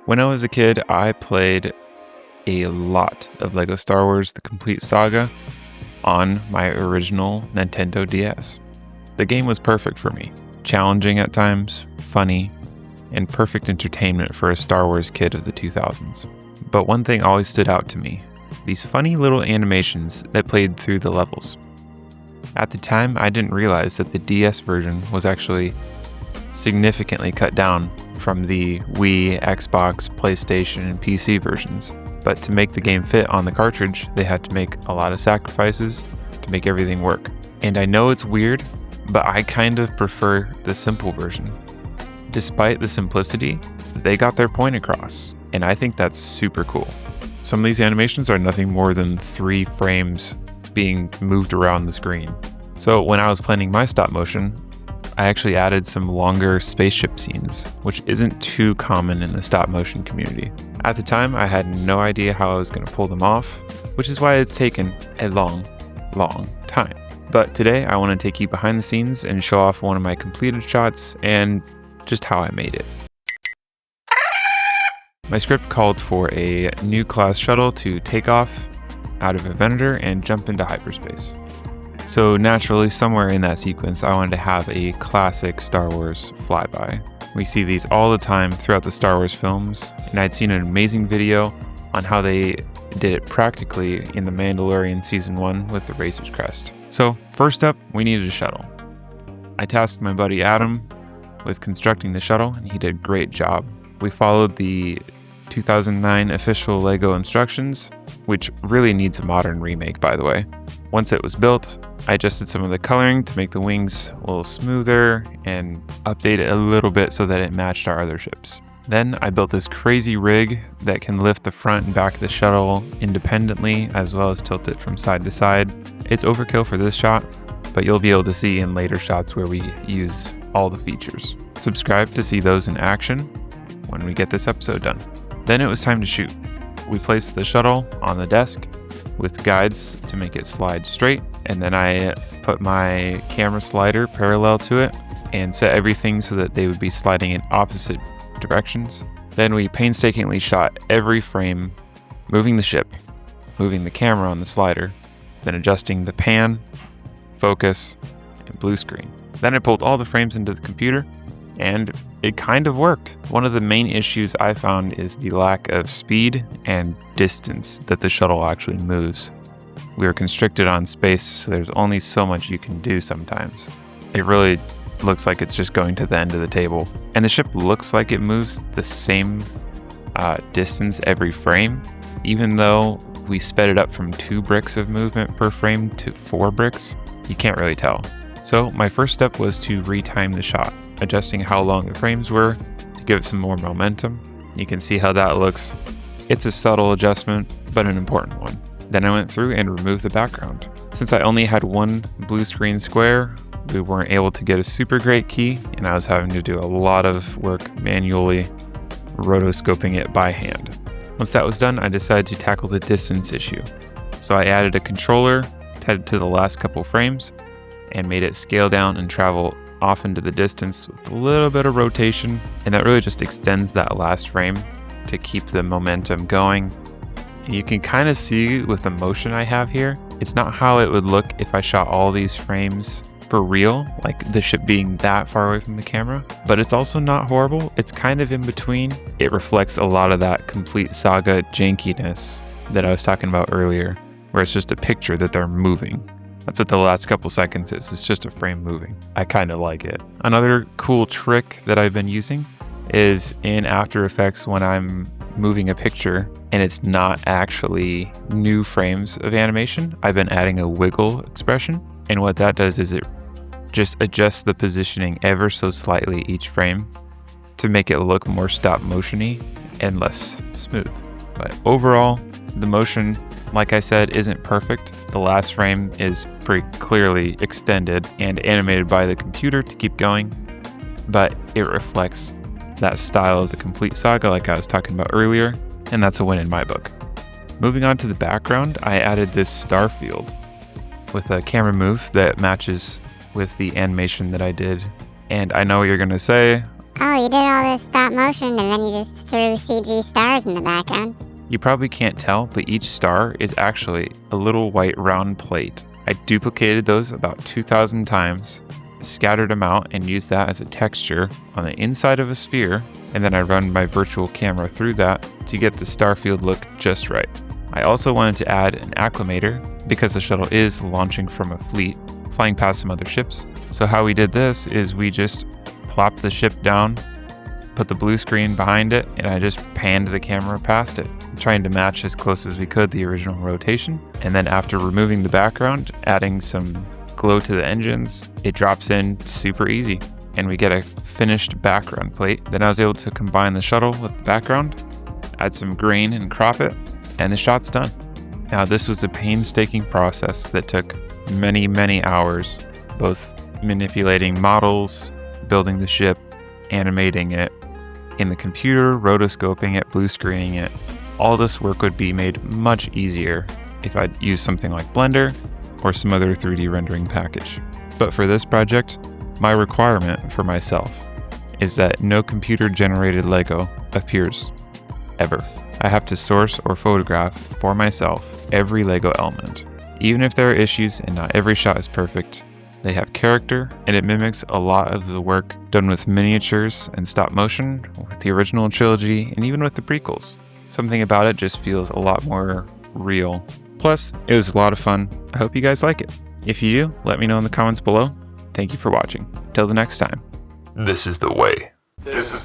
When I was a kid, I played a lot of LEGO Star Wars The Complete Saga on my original Nintendo DS. The game was perfect for me, challenging at times, funny, and perfect entertainment for a Star Wars kid of the 2000s. But one thing always stood out to me, these funny little animations that played through the levels. At the time, I didn't realize that the DS version was actually significantly cut down from the Wii, Xbox, PlayStation, and PC versions. But to make the game fit on the cartridge, they had to make a lot of sacrifices to make everything work. And I know it's weird, but I kind of prefer the simple version. Despite the simplicity, they got their point across, and I think that's super cool. Some of these animations are nothing more than 3 frames being moved around the screen. So when I was planning my stop motion, I actually added some longer spaceship scenes, which isn't too common in the stop motion community. At the time, I had no idea how I was going to pull them off, which is why it's taken a long time. But today, I want to take you behind the scenes and show off one of my completed shots and just how I made it. My script called for a new class shuttle to take off out of a Venator and jump into hyperspace. So naturally, somewhere in that sequence, I wanted to have a classic Star Wars flyby. We see these all the time throughout the Star Wars films, and I'd seen an amazing video on how they did it practically in The Mandalorian Season 1 with the Razor's Crest. So first up, we needed a shuttle. I tasked my buddy Adam with constructing the shuttle, and he did a great job. We followed the 2009 official LEGO instructions, which really needs a modern remake, by the way. Once it was built, I adjusted some of the coloring to make the wings a little smoother and update it a little bit so that it matched our other ships. Then I built this crazy rig that can lift the front and back of the shuttle independently, as well as tilt it from side to side. It's overkill for this shot, but you'll be able to see in later shots where we use all the features. Subscribe to see those in action when we get this episode done. Then it was time to shoot. We placed the shuttle on the desk with guides to make it slide straight, and then I put my camera slider parallel to it and set everything so that they would be sliding in opposite directions. Then we painstakingly shot every frame, moving the ship, moving the camera on the slider, then adjusting the pan, focus, and blue screen. Then I pulled all the frames into the computer, and it kind of worked. One of the main issues I found is the lack of speed and distance that the shuttle actually moves. We are constricted on space, so there's only so much you can do sometimes. It really looks like it's just going to the end of the table. And the ship looks like it moves the same distance every frame, even though we sped it up from 2 bricks of movement per frame to 4 bricks. You can't really tell. So my first step was to retime the shot, adjusting how long the frames were to give it some more momentum. You can see how that looks. It's a subtle adjustment, but an important one. Then I went through and removed the background. Since I only had one blue screen square, we weren't able to get a super great key, and I was having to do a lot of work manually rotoscoping it by hand. Once that was done, I decided to tackle the distance issue. So I added a controller, headed to the last couple frames, and made it scale down and travel off into the distance with a little bit of rotation, and that really just extends that last frame to keep the momentum going. And you can kind of see with the motion I have here, it's not how it would look if I shot all these frames for real, like the ship being that far away from the camera, but it's also not horrible. It's kind of in between. It reflects a lot of that Complete Saga jankiness that I was talking about earlier, where it's just a picture that they're moving. That's what the last couple seconds is. It's just a frame moving. I kind of like it. Another cool trick that I've been using is in After Effects when I'm moving a picture and it's not actually new frames of animation, I've been adding a wiggle expression. And what that does is it just adjusts the positioning ever so slightly each frame to make it look more stop motion-y and less smooth. But overall, the motion, like I said, isn't perfect. The last frame is pretty clearly extended and animated by the computer to keep going, but it reflects that style of the Complete Saga like I was talking about earlier, and that's a win in my book. Moving on to the background, I added this star field with a camera move that matches with the animation that I did. And I know what you're gonna say, Oh, you did all this stop motion and then you just threw CG stars in the background. You probably can't tell, but each star is actually a little white round plate. I duplicated those about 2,000 times, scattered them out, and used that as a texture on the inside of a sphere, and then I run my virtual camera through that to get the star field look just right. I also wanted to add an acclimator because the shuttle is launching from a fleet, flying past some other ships. So how we did this is we just plopped the ship down, put the blue screen behind it, and I just panned the camera past it, trying to match as close as we could the original rotation. And then after removing the background, adding some glow to the engines, it drops in super easy, and we get a finished background plate. Then I was able to combine the shuttle with the background, add some grain and crop it, and the shot's done. Now this was a painstaking process that took many, many hours, both manipulating models, building the ship, animating it in the computer, rotoscoping it, blue screening it. All this work would be made much easier if I'd used something like Blender or some other 3D rendering package. But for this project, my requirement for myself is that no computer-generated Lego appears ever. I have to source or photograph for myself every Lego element. Even if there are issues and not every shot is perfect, they have character, and it mimics a lot of the work done with miniatures and stop motion with the original trilogy and even with the prequels. Something about it just feels a lot more real. Plus, it was a lot of fun. I hope you guys like it. If you do, let me know in the comments below. Thank you for watching. Till the next time. This is the way. This is